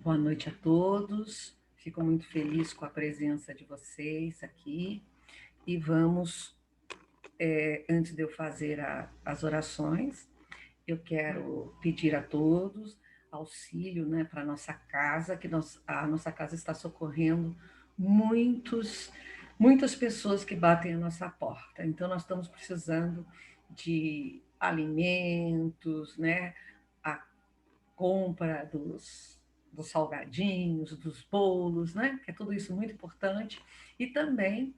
Boa noite a todos. Fico muito feliz com a presença de vocês aqui. E vamos, antes de eu fazer as orações, eu quero pedir a todos auxílio, né, para a nossa casa, que a nossa casa está socorrendo muitas pessoas que batem a nossa porta. Então, nós estamos precisando de alimentos, né, a compra dos salgadinhos, dos bolos, né? Que é tudo isso muito importante. E também,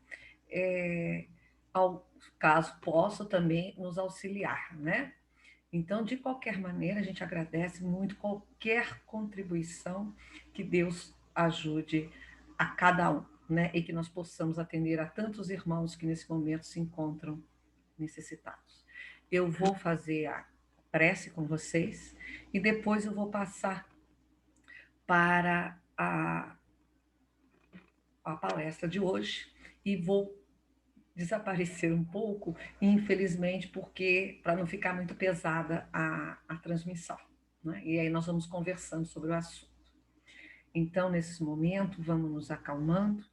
ao caso possa também nos auxiliar, né? Então, de qualquer maneira, a gente agradece muito qualquer contribuição que Deus ajude a cada um, né? E que nós possamos atender a tantos irmãos que nesse momento se encontram necessitados. Eu vou fazer a prece com vocês e depois eu vou passar para a palestra de hoje e vou desaparecer um pouco, infelizmente, porque para não ficar muito pesada a transmissão. Né? E aí nós vamos conversando sobre o assunto. Então, nesse momento, vamos nos acalmando,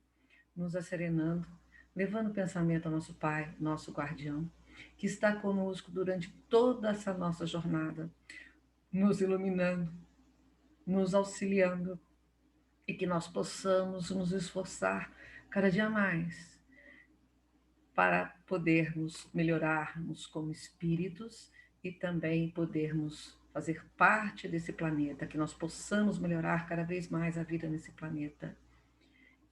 nos asserenando, levando o pensamento ao nosso Pai, nosso guardião, que está conosco durante toda essa nossa jornada, nos iluminando, nos auxiliando, e que nós possamos nos esforçar cada dia mais para podermos melhorarmos como espíritos e também podermos fazer parte desse planeta, que nós possamos melhorar cada vez mais a vida nesse planeta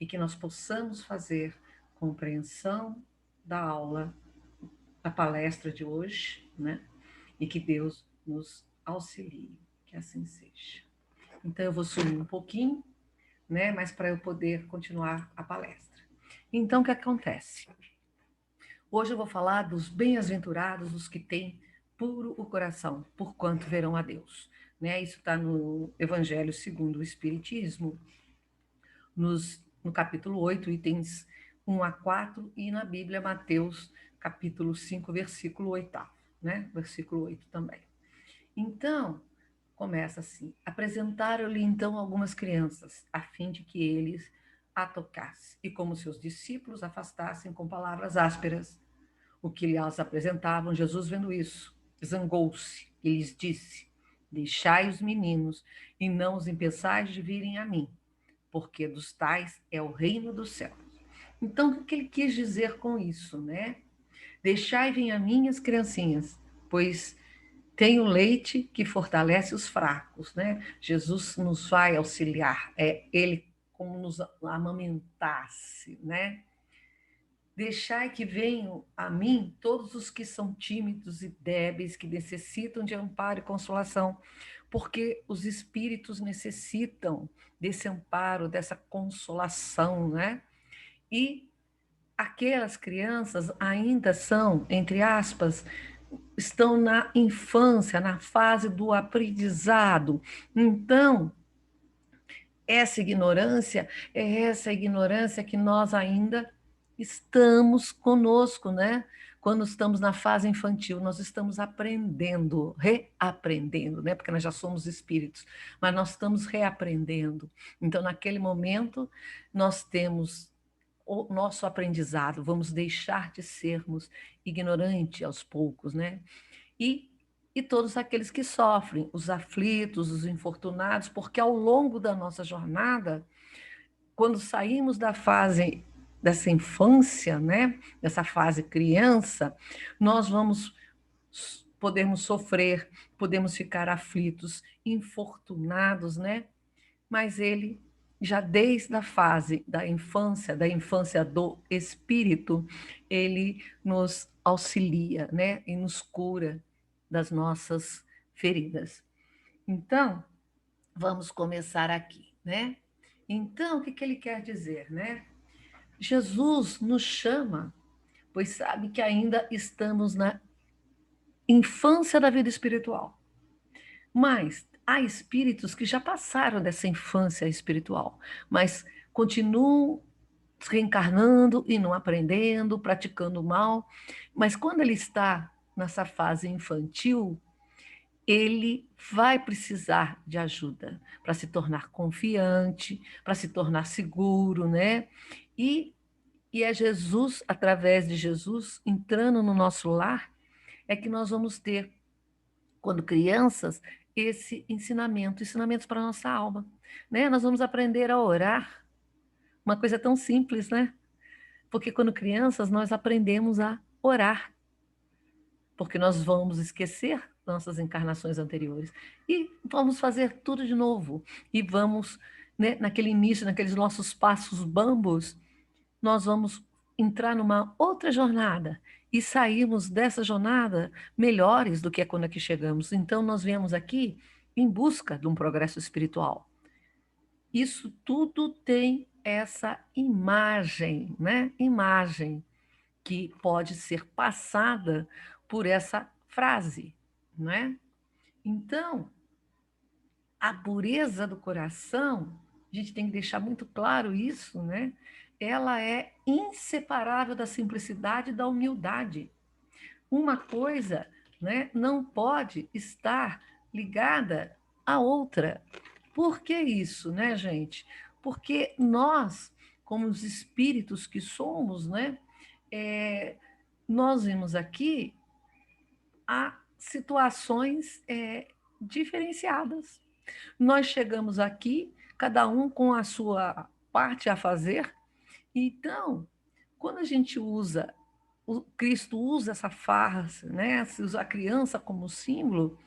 e que nós possamos fazer compreensão da aula, da palestra de hoje, né? E que Deus nos auxilie, que assim seja. Então eu vou sumir um pouquinho, né? Mas para eu poder continuar a palestra. Então o que acontece? Hoje eu vou falar dos bem-aventurados, os que têm puro o coração, porquanto verão a Deus. Né? Isso está no Evangelho segundo o Espiritismo, no capítulo 8, itens 1 a 4, e na Bíblia, Mateus, capítulo 5, versículo 8, né? Versículo 8 também. Então, começa assim: apresentaram-lhe então algumas crianças, a fim de que eles a tocasse, e como seus discípulos afastassem com palavras ásperas o que lhes apresentavam. Jesus, vendo isso, zangou-se e lhes disse: deixai os meninos e não os impeçais de virem a mim, porque dos tais é o reino dos céus. Então, o que ele quis dizer com isso, né? Deixai vir a mim as criancinhas, pois tem o leite que fortalece os fracos, né? Jesus nos vai auxiliar, é ele como nos amamentasse, né? Deixai que venham a mim todos os que são tímidos e débeis, que necessitam de amparo e consolação, porque os espíritos necessitam desse amparo, dessa consolação, né? E aquelas crianças ainda são, entre aspas, estão na infância, na fase do aprendizado. Então, essa ignorância que nós ainda estamos conosco, né? Quando estamos na fase infantil, nós estamos aprendendo, reaprendendo, né? Porque nós já somos espíritos, mas nós estamos reaprendendo. Então, naquele momento, nós temos o nosso aprendizado, vamos deixar de sermos ignorantes aos poucos, né? E, e todos aqueles que sofrem, os aflitos, os infortunados, porque ao longo da nossa jornada, quando saímos da fase dessa infância, né, dessa fase criança, nós podemos sofrer, podemos ficar aflitos, infortunados, né? Mas ele já desde a fase da infância do espírito, ele nos auxilia, né, e nos cura das nossas feridas. Então, vamos começar aqui, né? Então, o que que ele quer dizer, né? Jesus nos chama, pois sabe que ainda estamos na infância da vida espiritual. Mas há espíritos que já passaram dessa infância espiritual, mas continuam reencarnando e não aprendendo, praticando mal. Mas quando ele está nessa fase infantil, ele vai precisar de ajuda para se tornar confiante, para se tornar seguro, né? E, e é Jesus, através de Jesus, entrando no nosso lar, é que nós vamos ter, quando crianças, esse ensinamento, ensinamentos para a nossa alma, né? Nós vamos aprender a orar, uma coisa tão simples, né? Porque quando crianças nós aprendemos a orar, porque nós vamos esquecer nossas encarnações anteriores e vamos fazer tudo de novo e vamos, né, naquele início, naqueles nossos passos bambos, nós vamos entrar numa outra jornada e sairmos dessa jornada melhores do que é quando aqui chegamos. Então nós viemos aqui em busca de um progresso espiritual. Isso tudo tem essa imagem, né? Imagem que pode ser passada por essa frase, não é? Então, a pureza do coração, a gente tem que deixar muito claro isso, né? Ela é inseparável da simplicidade e da humildade. Uma coisa, né, não pode estar ligada à outra. Por que isso, né, gente? Porque nós, como os espíritos que somos, né, é, nós vimos aqui a situações diferenciadas. Nós chegamos aqui, cada um com a sua parte a fazer. Então, quando a gente usa, o Cristo usa essa farsa, né? Se usa a criança como símbolo,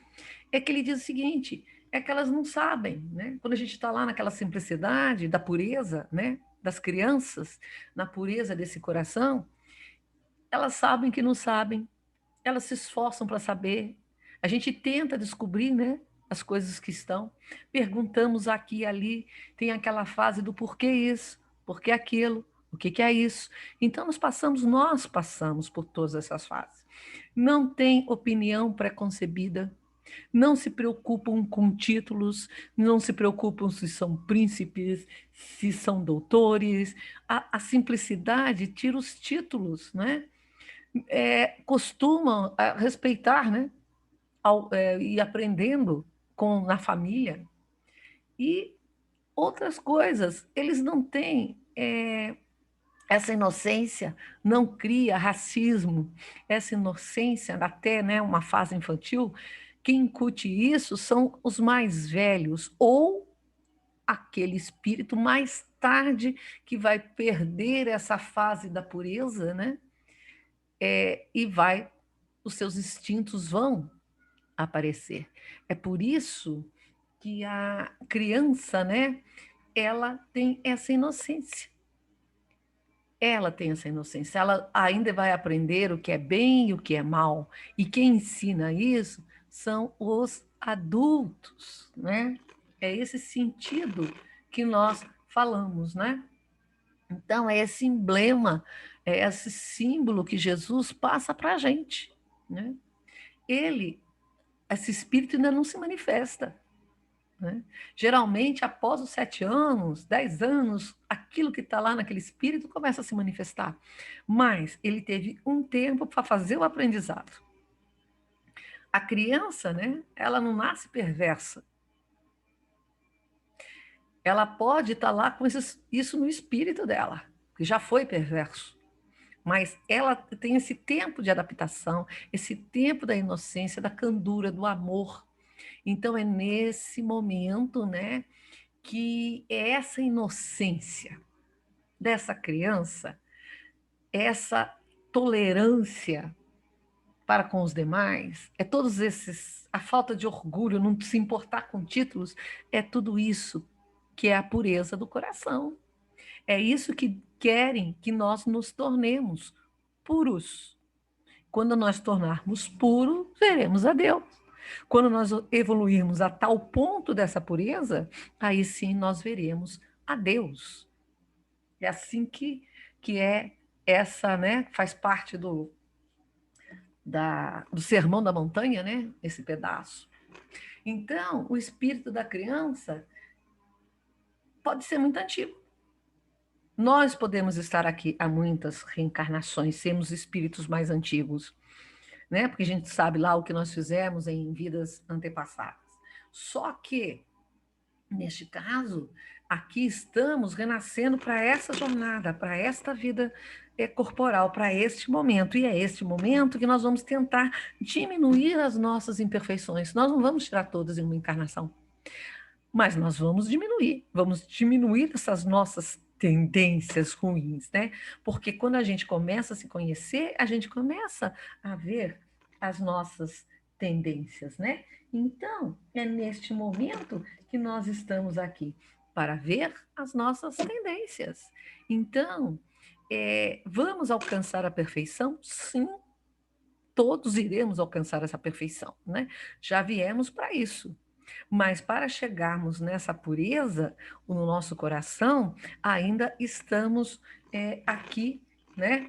é que ele diz o seguinte: é que elas não sabem, né? Quando a gente está lá naquela simplicidade da pureza, né? Das crianças, na pureza desse coração, elas sabem que não sabem, elas se esforçam para saber. A gente tenta descobrir, né, as coisas que estão. Perguntamos aqui e ali, tem aquela fase do porquê isso, porquê aquilo, o que é isso. Então nós passamos por todas essas fases. Não tem opinião preconcebida, não se preocupam com títulos, não se preocupam se são príncipes, se são doutores. A simplicidade tira os títulos, né? Costumam respeitar, né? E aprendendo na família. E outras coisas, eles não têm essa inocência, não cria racismo, essa inocência, até, né, uma fase infantil. Quem incute isso são os mais velhos, ou aquele espírito mais tarde que vai perder essa fase da pureza, né? E os seus instintos vão aparecer. É por isso que a criança, né, ela tem essa inocência. Ela tem essa inocência. Ela ainda vai aprender o que é bem e o que é mal. E quem ensina isso são os adultos, né? É esse sentido que nós falamos, né? Então, é esse emblema, é esse símbolo que Jesus passa para a gente, né? Esse espírito ainda não se manifesta, né? Geralmente, após os 7 anos, 10 anos, aquilo que está lá naquele espírito começa a se manifestar. Mas ele teve um tempo para fazer o aprendizado. A criança, né, ela não nasce perversa. Ela pode estar lá com isso no espírito dela, que já foi perverso. Mas ela tem esse tempo de adaptação, esse tempo da inocência, da candura, do amor. Então, é nesse momento, né, que essa inocência dessa criança, essa tolerância para com os demais, é todos esses, a falta de orgulho, não se importar com títulos, é tudo isso que é a pureza do coração. É isso que querem que nós nos tornemos puros. Quando nós tornarmos puros, veremos a Deus. Quando nós evoluirmos a tal ponto dessa pureza, aí sim nós veremos a Deus. É assim que é essa, né? Faz parte do Sermão da Montanha, né? Esse pedaço. Então, o espírito da criança pode ser muito antigo. Nós podemos estar aqui há muitas reencarnações, sermos espíritos mais antigos, né? Porque a gente sabe lá o que nós fizemos em vidas antepassadas. Só que, neste caso, aqui estamos renascendo para essa jornada, para esta vida corporal, para este momento. E é este momento que nós vamos tentar diminuir as nossas imperfeições. Nós não vamos tirar todas em uma encarnação, mas nós vamos diminuir essas nossas tendências ruins, né? Porque quando a gente começa a se conhecer, a gente começa a ver as nossas tendências, né? Então, é neste momento que nós estamos aqui para ver as nossas tendências. Então, vamos alcançar a perfeição? Sim, todos iremos alcançar essa perfeição, né? Já viemos para isso. Mas para chegarmos nessa pureza no nosso coração, ainda estamos aqui, né?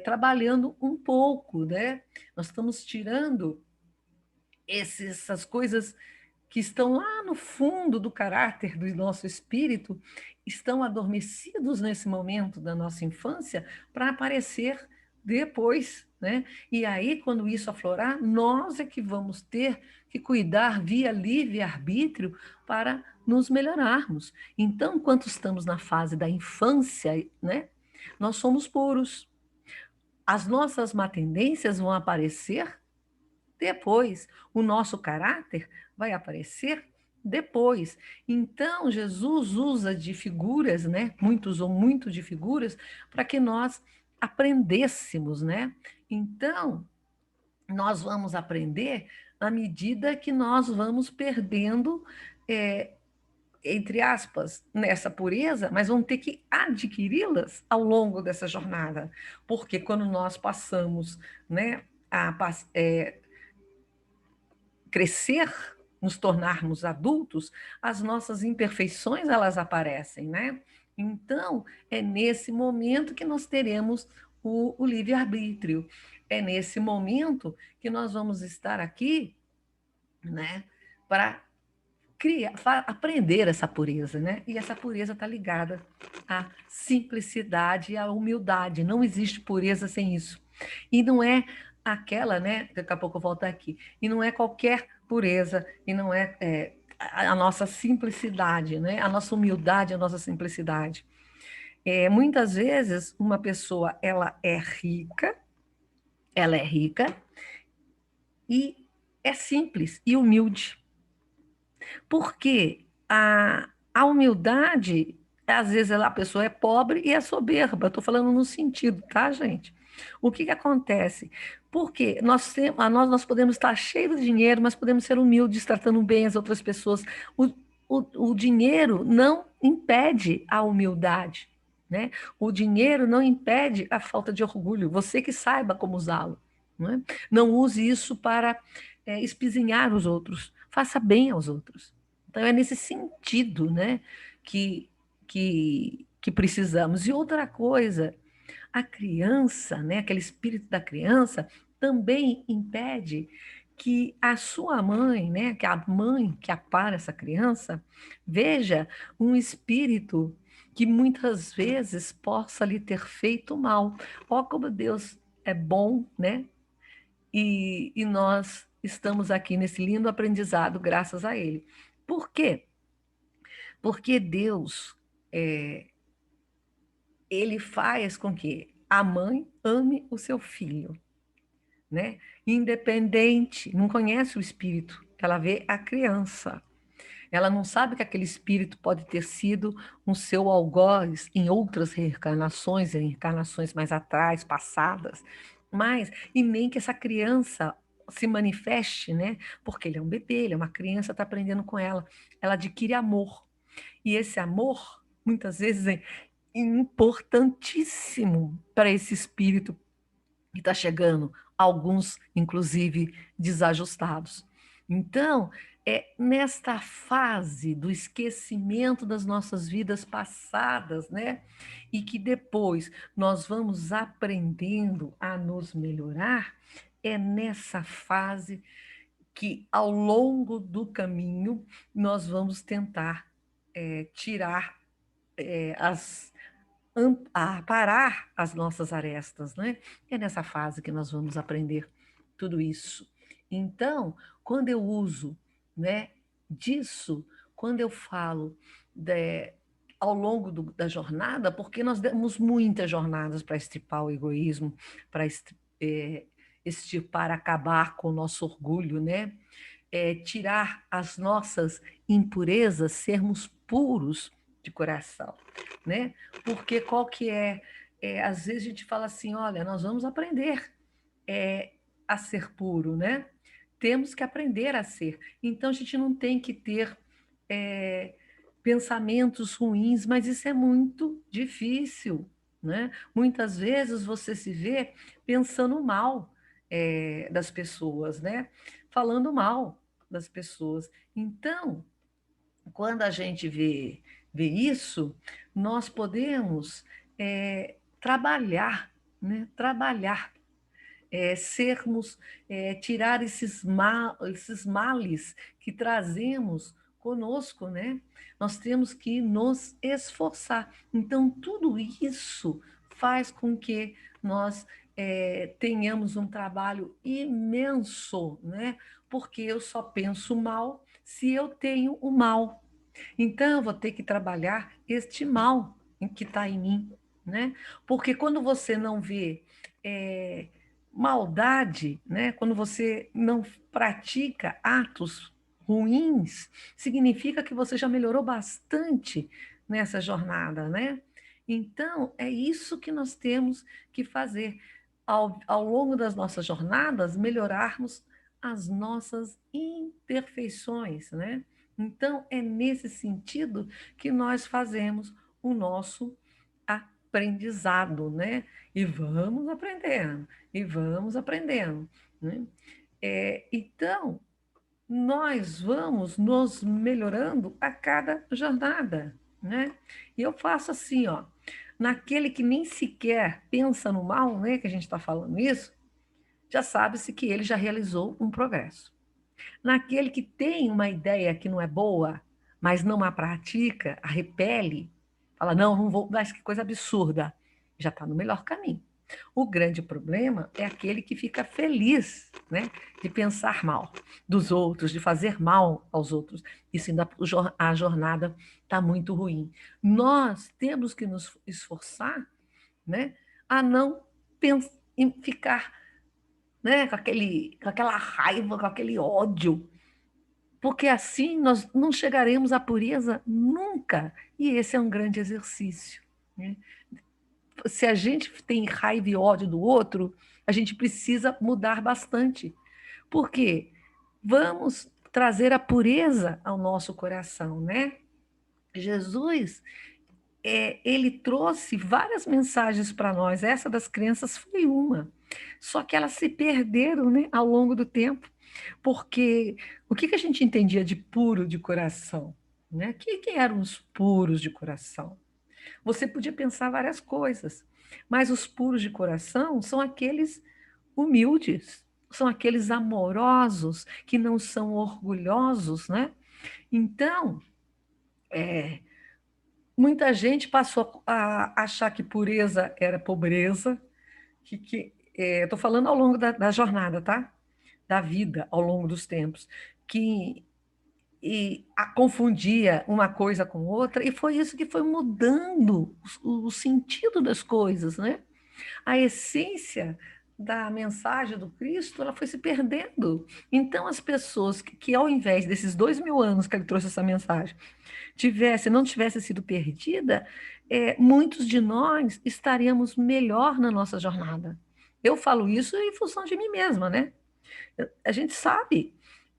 Trabalhando um pouco, né? Nós estamos tirando essas coisas que estão lá no fundo do caráter do nosso espírito, estão adormecidos nesse momento da nossa infância para aparecer depois, né? E aí, quando isso aflorar, nós é que vamos ter que cuidar via livre-arbítrio para nos melhorarmos. Então, enquanto estamos na fase da infância, né? Nós somos puros. As nossas má tendências vão aparecer depois. O nosso caráter vai aparecer depois. Então, Jesus usa de figuras, né? Muitos usam muito de figuras para que nós aprendêssemos, né? Então, nós vamos aprender à medida que nós vamos perdendo, entre aspas, nessa pureza, mas vamos ter que adquiri-las ao longo dessa jornada. Porque quando nós passamos, né, crescer, nos tornarmos adultos, as nossas imperfeições elas aparecem, né? Então, é nesse momento que nós teremos o livre-arbítrio. É nesse momento que nós vamos estar aqui, né, para aprender essa pureza, né? E essa pureza está ligada à simplicidade e à humildade. Não existe pureza sem isso. E não é aquela, né? Daqui a pouco eu volto aqui. E não é qualquer pureza, e não a nossa simplicidade, né? A nossa humildade, a nossa simplicidade. Muitas vezes uma pessoa ela é rica e é simples e humilde. Porque a humildade, às vezes a pessoa é pobre e é soberba. Estou falando no sentido, tá, gente? O que acontece? Porque nós podemos estar cheios de dinheiro, mas podemos ser humildes, tratando bem as outras pessoas. O dinheiro não impede a humildade, né? O dinheiro não impede a falta de orgulho. Você que saiba como usá-lo. Né? Não use isso para espizinhar os outros. Faça bem aos outros. Então, é nesse sentido, né, que precisamos. E outra coisa, a criança, né, aquele espírito da criança, também impede que a sua mãe, né, que a mãe que apara essa criança, veja um espírito que muitas vezes possa lhe ter feito mal. Ó, como Deus é bom, né? E nós estamos aqui nesse lindo aprendizado graças a Ele. Por quê? Porque Deus, ele faz com que a mãe ame o seu filho, né? Independente, não conhece o espírito, ela vê a criança. Ela não sabe que aquele espírito pode ter sido um seu algoz em outras reencarnações, em encarnações mais atrás, passadas, e nem que essa criança se manifeste, né? Porque ele é um bebê, ele é uma criança, está aprendendo com ela. Ela adquire amor. E esse amor, muitas vezes, é importantíssimo para esse espírito que está chegando, alguns, inclusive, desajustados. Então, é nesta fase do esquecimento das nossas vidas passadas, né? E que depois nós vamos aprendendo a nos melhorar, é nessa fase que, ao longo do caminho, nós vamos tentar tirar as a parar as nossas arestas, né? É nessa fase que nós vamos aprender tudo isso. Então, quando eu uso, né, disso, quando eu falo ao longo da jornada, porque nós demos muitas jornadas para extirpar o egoísmo, para extirpar, acabar com o nosso orgulho, né? Tirar as nossas impurezas, sermos puros de coração, né? Porque qual que às vezes a gente fala assim, olha, nós vamos aprender a ser puro, né? Temos que aprender a ser. Então a gente não tem que ter é, pensamentos ruins, mas isso é muito difícil, né? Muitas vezes você se vê pensando mal das pessoas, né? Falando mal das pessoas. Então, quando a gente vê isso, nós podemos trabalhar, né? Trabalhar, sermos, tirar esses males que trazemos conosco, né? Nós temos que nos esforçar. Então, tudo isso faz com que nós tenhamos um trabalho imenso, né? Porque eu só penso mal se eu tenho o mal. Então, eu vou ter que trabalhar este mal que está em mim, né? Porque quando você não vê maldade, né? Quando você não pratica atos ruins, significa que você já melhorou bastante nessa jornada, né? Então, é isso que nós temos que fazer ao longo das nossas jornadas, melhorarmos as nossas imperfeições, né? Então, é nesse sentido que nós fazemos o nosso aprendizado, né? E vamos aprendendo, né? Então, nós vamos nos melhorando a cada jornada, né? E eu faço assim, ó, naquele que nem sequer pensa no mal, né? Que a gente está falando isso, já sabe-se que ele já realizou um progresso. Naquele que tem uma ideia que não é boa, mas não a pratica, a repele, fala, não, não vou, mas que coisa absurda, já está no melhor caminho. O grande problema é aquele que fica feliz, né, de pensar mal dos outros, de fazer mal aos outros. Isso ainda a jornada está muito ruim. Nós temos que nos esforçar, né, a não ficar, né, com aquela raiva, com aquele ódio, porque assim nós não chegaremos à pureza nunca. E esse é um grande exercício, né? Se a gente tem raiva e ódio do outro, a gente precisa mudar bastante. Por quê? Vamos trazer a pureza ao nosso coração, né? Jesus, ele trouxe várias mensagens para nós. Essa das crenças foi uma. Só que elas se perderam, né, ao longo do tempo. Porque o que a gente entendia de puro de coração? Né? O que eram os puros de coração? Você podia pensar várias coisas, mas os puros de coração são aqueles humildes, são aqueles amorosos, que não são orgulhosos, né? Então, muita gente passou a achar que pureza era pobreza, estou falando ao longo da jornada, tá? Da vida, ao longo dos tempos, que confundia uma coisa com outra, e foi isso que foi mudando o sentido das coisas, né? A essência da mensagem do Cristo, ela foi se perdendo. Então, as pessoas que ao invés desses 2000 anos que ele trouxe essa mensagem, não tivesse sido perdida, muitos de nós estaríamos melhor na nossa jornada. Eu falo isso em função de mim mesma, né? A gente sabe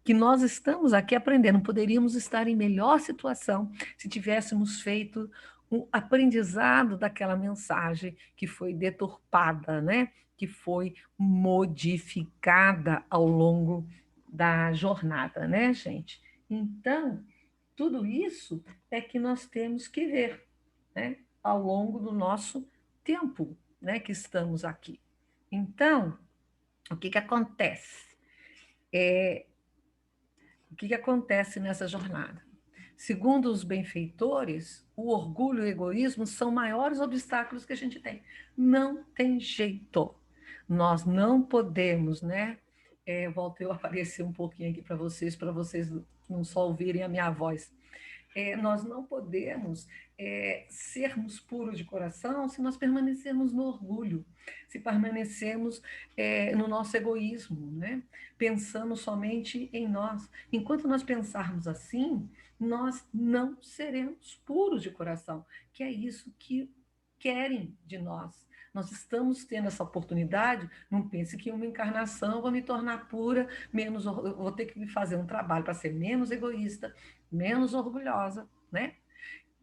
que nós estamos aqui aprendendo, poderíamos estar em melhor situação se tivéssemos feito um aprendizado daquela mensagem que foi deturpada, né? Que foi modificada ao longo da jornada, né, gente? Então, tudo isso é que nós temos que ver, né, ao longo do nosso tempo, né, que estamos aqui. Então, o que acontece? O que acontece nessa jornada? Segundo os benfeitores, o orgulho e o egoísmo são maiores obstáculos que a gente tem. Não tem jeito. Nós não podemos, né, Volto eu a aparecer um pouquinho aqui para vocês não só ouvirem a minha voz. Nós não podemos sermos puros de coração se nós permanecermos no orgulho, se permanecermos no nosso egoísmo, né? Pensando somente em nós. Enquanto nós pensarmos assim, nós não seremos puros de coração, que é isso que querem de nós. Nós estamos tendo essa oportunidade, não pense que em uma encarnação eu vou me tornar pura, menos, eu vou ter que fazer um trabalho para ser menos egoísta, menos orgulhosa, né?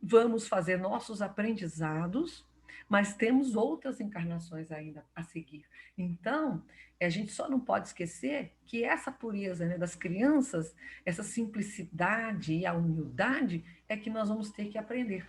Vamos fazer nossos aprendizados, mas temos outras encarnações ainda a seguir. Então, a gente só não pode esquecer que essa pureza, né, das crianças, essa simplicidade e a humildade é que nós vamos ter que aprender.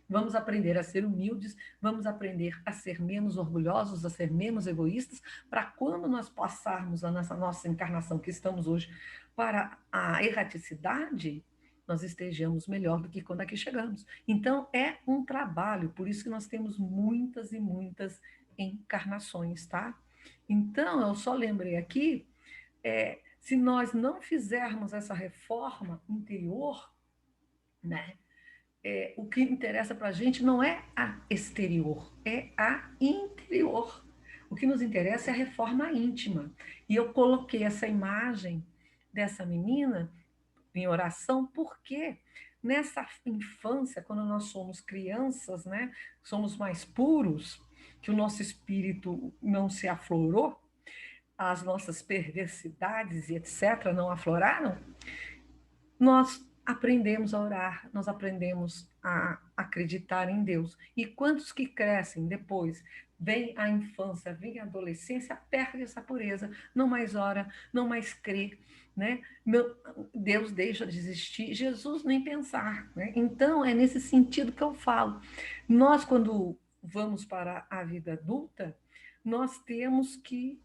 Vamos aprender a ser humildes, vamos aprender a ser menos orgulhosos, a ser menos egoístas, para quando nós passarmos a nossa encarnação que estamos hoje para a erraticidade, nós estejamos melhor do que quando aqui chegamos. Então, é um trabalho, por isso que nós temos muitas e muitas encarnações, tá? Então, eu só lembrei aqui, se nós não fizermos essa reforma interior, né? O que interessa para a gente não é a exterior, é a interior. O que nos interessa é a reforma íntima. E eu coloquei essa imagem dessa menina em oração, porque nessa infância, quando nós somos crianças, né, somos mais puros, que o nosso espírito não se aflorou, as nossas perversidades e etc. não afloraram, nós aprendemos a orar, nós aprendemos a acreditar em Deus. E quantos que crescem depois, vem a infância, vem a adolescência, perde essa pureza, não mais ora, não mais crê, né? Deus deixa de existir, Jesus nem pensar, né? Então, é nesse sentido que eu falo. Nós, quando vamos para a vida adulta, nós temos que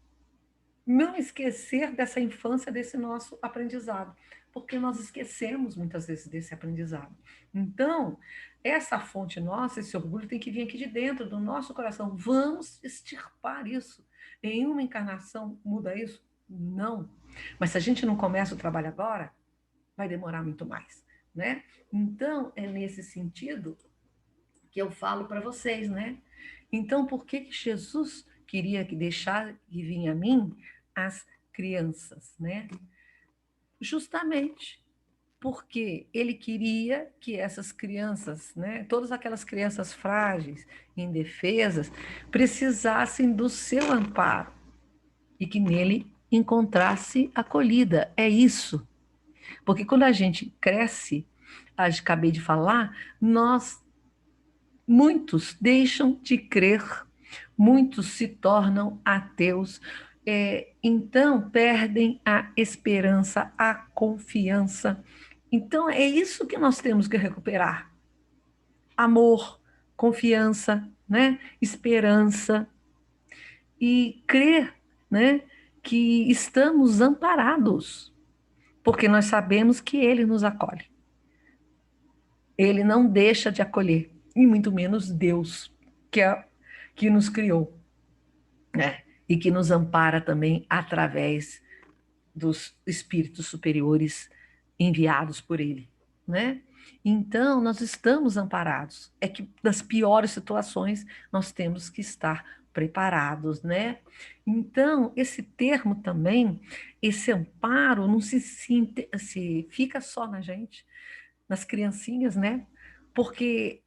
não esquecer dessa infância, desse nosso aprendizado, porque nós esquecemos muitas vezes desse aprendizado. Então, essa fonte nossa, esse orgulho tem que vir aqui de dentro do nosso coração. Vamos extirpar isso. Em uma encarnação muda isso? Não. Mas se a gente não começa o trabalho agora, vai demorar muito mais, né? Então, é nesse sentido que eu falo para vocês, né? Então, por que Jesus queria que deixar que vinha a mim as crianças, né? Justamente porque ele queria que essas crianças, né, todas aquelas crianças frágeis, indefesas, precisassem do seu amparo e que nele encontrasse acolhida. É isso. Porque quando a gente cresce, acabei de falar, muitos deixam de crer, muitos se tornam ateus, então perdem a esperança, a confiança. Então é isso que nós temos que recuperar: amor, confiança, né? Esperança e crer, né? Que estamos amparados, porque nós sabemos que Ele nos acolhe. Ele não deixa de acolher, e muito menos Deus, que nos criou, né? E que nos ampara também através dos espíritos superiores enviados por Ele, né? Então, nós estamos amparados. É que nas piores situações nós temos que estar preparados, né? Então, esse termo também, esse amparo, não se fica só na gente, nas criancinhas, né? Porque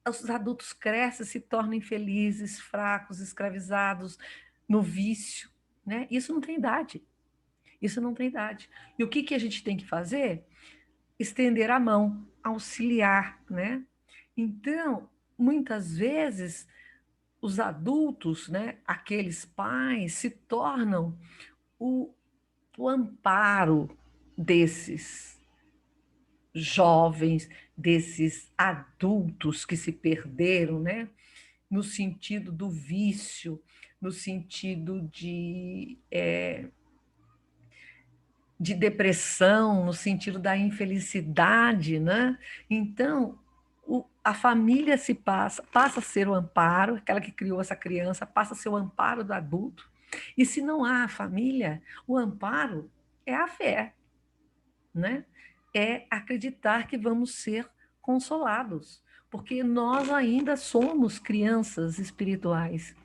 os adultos crescem, se tornam infelizes, fracos, escravizados no vício, né? Isso não tem idade. Isso não tem idade. E o que que a gente tem que fazer? Estender a mão, auxiliar, né? Então, muitas vezes os adultos, né, aqueles pais se tornam o, o amparo desses jovens, desses adultos que se perderam, né? No sentido do vício, no sentido de depressão, no sentido da infelicidade, né? Então, a família passa a ser o amparo, aquela que criou essa criança, passa a ser o amparo do adulto, E se não há a família, o amparo é a fé, né? É acreditar que vamos ser consolados, porque nós ainda somos crianças espirituais.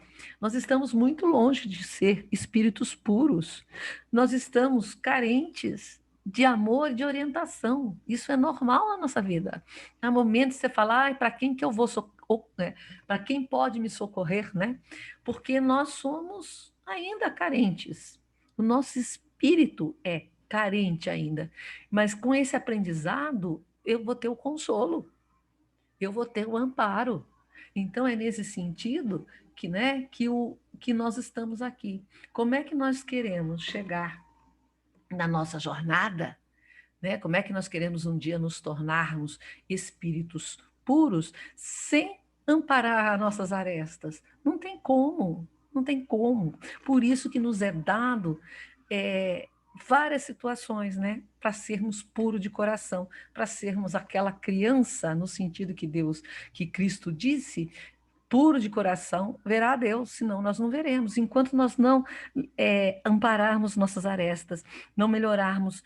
Nós estamos muito longe de ser espíritos puros. Nós estamos carentes de amor e de orientação. Isso é normal na nossa vida. Há momentos que você fala, para quem que eu vou socorrer? Para quem pode me socorrer, né? Porque nós somos ainda carentes. O nosso espírito é carente ainda. Mas com esse aprendizado, eu vou ter o consolo, eu vou ter o amparo. Então é nesse sentido que, né, que nós estamos aqui. Como é que nós queremos chegar na nossa jornada, né? Como é que nós queremos um dia nos tornarmos espíritos puros sem amparar as nossas arestas? Não tem como, não tem como. Por isso que nos é dado várias situações, né, para sermos puros de coração, para sermos aquela criança no sentido que Deus, que Cristo disse, puro de coração, verá a Deus, senão nós não veremos. Enquanto nós não ampararmos nossas arestas, não melhorarmos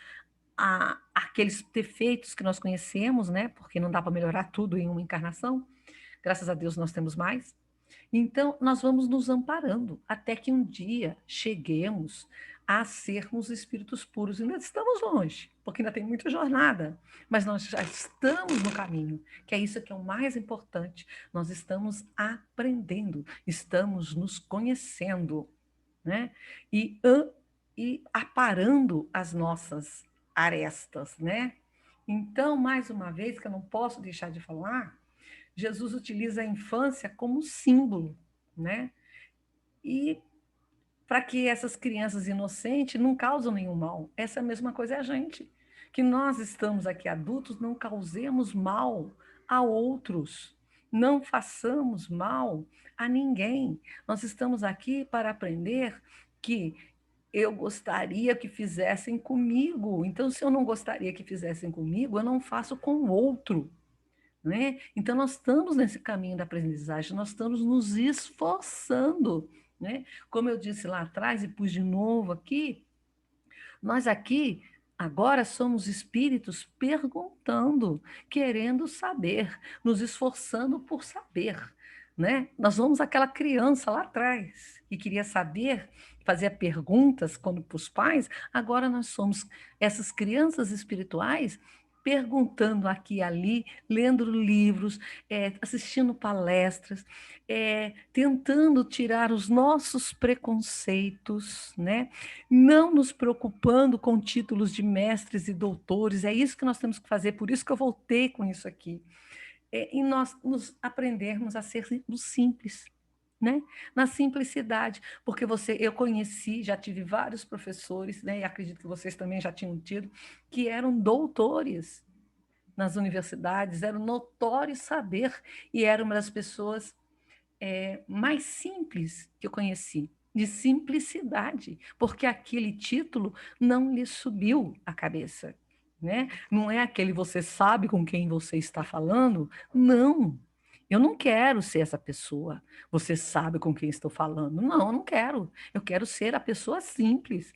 aqueles defeitos que nós conhecemos, né? Porque não dá para melhorar tudo em uma encarnação. Graças a Deus nós temos mais. Então, nós vamos nos amparando até que um dia cheguemos a sermos espíritos puros. Ainda estamos longe, porque ainda tem muita jornada, mas nós já estamos no caminho, que é isso que é o mais importante. Nós estamos aprendendo, estamos nos conhecendo, né? E, e aparando as nossas arestas, né? Então, mais uma vez, que eu não posso deixar de falar, Jesus utiliza a infância como símbolo, né? E para que essas crianças inocentes não causem nenhum mal. Essa é a mesma coisa é a gente. Que nós estamos aqui adultos, não causemos mal a outros. Não façamos mal a ninguém. Nós estamos aqui para aprender que eu gostaria que fizessem comigo. Então, se eu não gostaria que fizessem comigo, eu não faço com o outro. Né? Então, nós estamos nesse caminho da aprendizagem, nós estamos nos esforçando. Né? Como eu disse lá atrás, e pus de novo aqui, nós aqui agora somos espíritos perguntando, querendo saber, nos esforçando por saber. Né? Nós vamos aquela criança lá atrás que queria saber, fazia perguntas quando para os pais, agora nós somos essas crianças espirituais perguntando aqui e ali, lendo livros, assistindo palestras, tentando tirar os nossos preconceitos, né? Não nos preocupando com títulos de mestres e doutores, é isso que nós temos que fazer, por isso que eu voltei com isso aqui. E nós nos aprendermos a ser simples, né? Na simplicidade, porque eu conheci, já tive vários professores, né? E acredito que vocês também já tinham tido, que eram doutores nas universidades, eram notórios saber, e era uma das pessoas mais simples que eu conheci, de simplicidade, porque aquele título não lhe subiu à cabeça, né? Não é aquele você sabe com quem você está falando, não. Eu não quero ser essa pessoa. Você sabe com quem estou falando? Não, eu não quero. Eu quero ser a pessoa simples.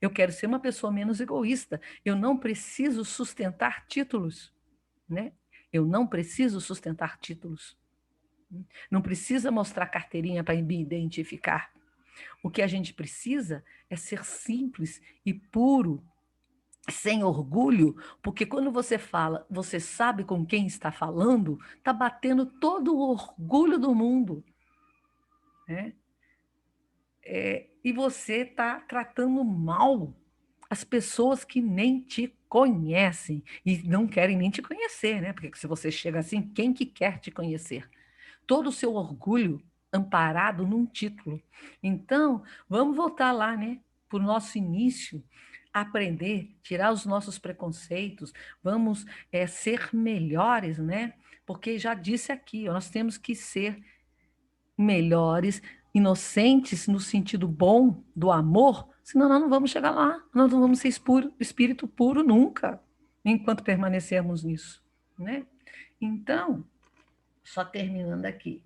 Eu quero ser uma pessoa menos egoísta. Eu não preciso sustentar títulos, né? Eu não preciso sustentar títulos. Não precisa mostrar carteirinha para me identificar. O que a gente precisa é ser simples e puro, sem orgulho, porque quando você fala, você sabe com quem está falando, está batendo todo o orgulho do mundo. Né? E você está tratando mal as pessoas que nem te conhecem e não querem nem te conhecer, né? Porque se você chega assim, quem que quer te conhecer? Todo o seu orgulho amparado num título. Então, vamos voltar lá, né, para o nosso início, aprender, tirar os nossos preconceitos, vamos ser melhores, né? Porque já disse aqui, nós temos que ser melhores, inocentes no sentido bom do amor, senão nós não vamos chegar lá, nós não vamos ser espírito puro nunca, enquanto permanecermos nisso, né? Então, só terminando aqui.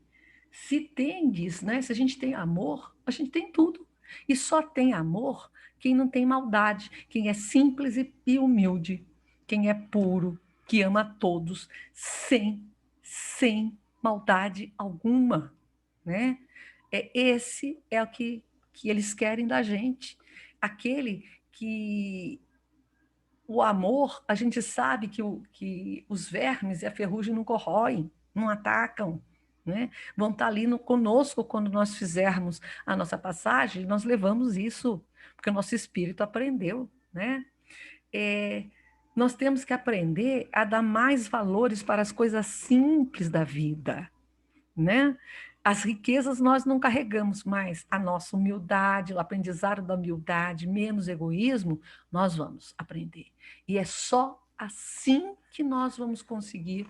Se tendes, né? Se a gente tem amor, a gente tem tudo. E só tem amor quem não tem maldade, quem é simples e humilde, quem é puro, que ama a todos, sem maldade alguma, né? Esse é o que eles querem da gente. Aquele que o amor, a gente sabe que os vermes e a ferrugem não corroem, não atacam, né? Vão estar ali conosco quando nós fizermos a nossa passagem, nós levamos isso, porque o nosso espírito aprendeu, né? É, nós temos que aprender a dar mais valores para as coisas simples da vida, né? As riquezas nós não carregamos, mas a nossa humildade, o aprendizado da humildade, menos egoísmo, nós vamos aprender. E é só assim que nós vamos conseguir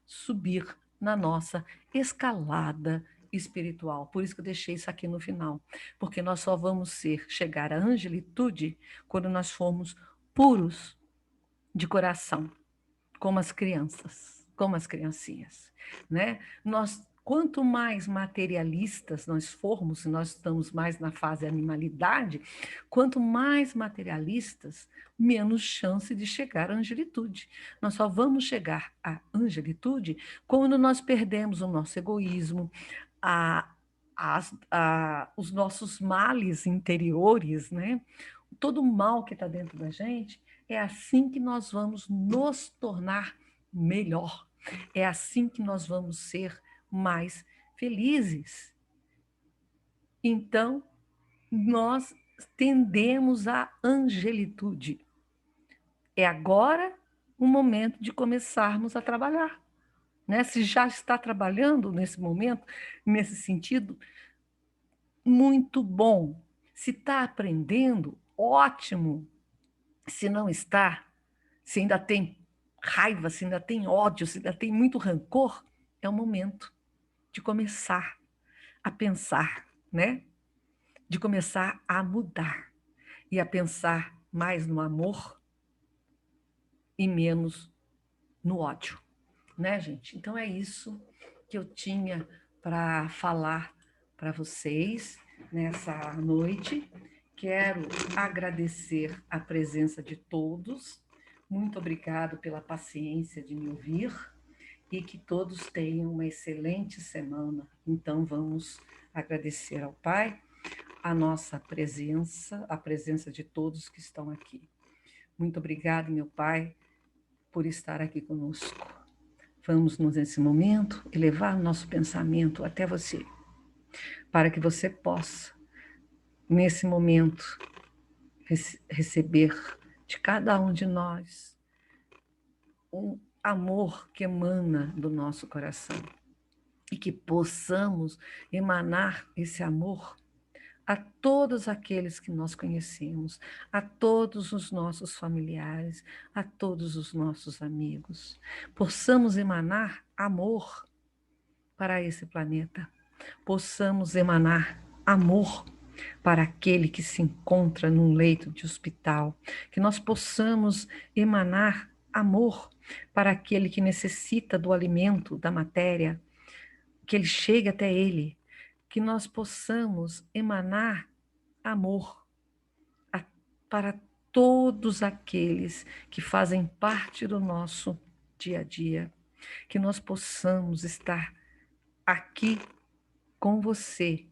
subir na nossa escalada espiritual. Por isso que eu deixei isso aqui no final, porque nós só vamos chegar à angelitude quando nós formos puros de coração, como as crianças, como as criancinhas, né? Quanto mais materialistas nós formos, se nós estamos mais na fase animalidade, quanto mais materialistas, menos chance de chegar à angelitude. Nós só vamos chegar à angelitude quando nós perdemos o nosso egoísmo, a, os nossos males interiores, né? Todo o mal que está dentro da gente, é assim que nós vamos nos tornar melhor. É assim que nós vamos ser mais felizes. Então, nós tendemos à angelitude. É agora o momento de começarmos a trabalhar. Né? Se já está trabalhando nesse momento, nesse sentido, muito bom. Se está aprendendo, ótimo. Se não está, se ainda tem raiva, se ainda tem ódio, se ainda tem muito rancor, é o momento de começar a pensar, né? De começar a mudar e a pensar mais no amor e menos no ódio, né, gente? Então é isso que eu tinha para falar para vocês nessa noite. Quero agradecer a presença de todos. Muito obrigado pela paciência de me ouvir e que todos tenham uma excelente semana. Então vamos agradecer ao Pai a nossa presença, a presença de todos que estão aqui. Muito obrigado, meu Pai, por estar aqui conosco. Vamos, nesse momento, elevar nosso pensamento até você, para que você possa, nesse momento, receber de cada um de nós um amor que emana do nosso coração e que possamos emanar esse amor a todos aqueles que nós conhecemos, a todos os nossos familiares, a todos os nossos amigos. Possamos emanar amor para esse planeta. Possamos emanar amor para aquele que se encontra num leito de hospital. Que nós possamos emanar amor para aquele que necessita do alimento, da matéria, que ele chegue até ele. Que nós possamos emanar amor para todos aqueles que fazem parte do nosso dia a dia. Que nós possamos estar aqui com você,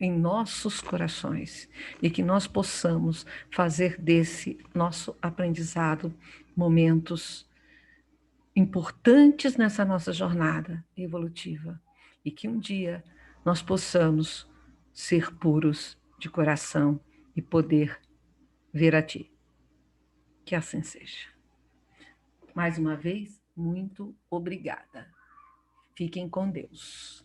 em nossos corações, e que nós possamos fazer desse nosso aprendizado momentos importantes nessa nossa jornada evolutiva, e que um dia nós possamos ser puros de coração e poder ver a Ti. Que assim seja. Mais uma vez, muito obrigada. Fiquem com Deus.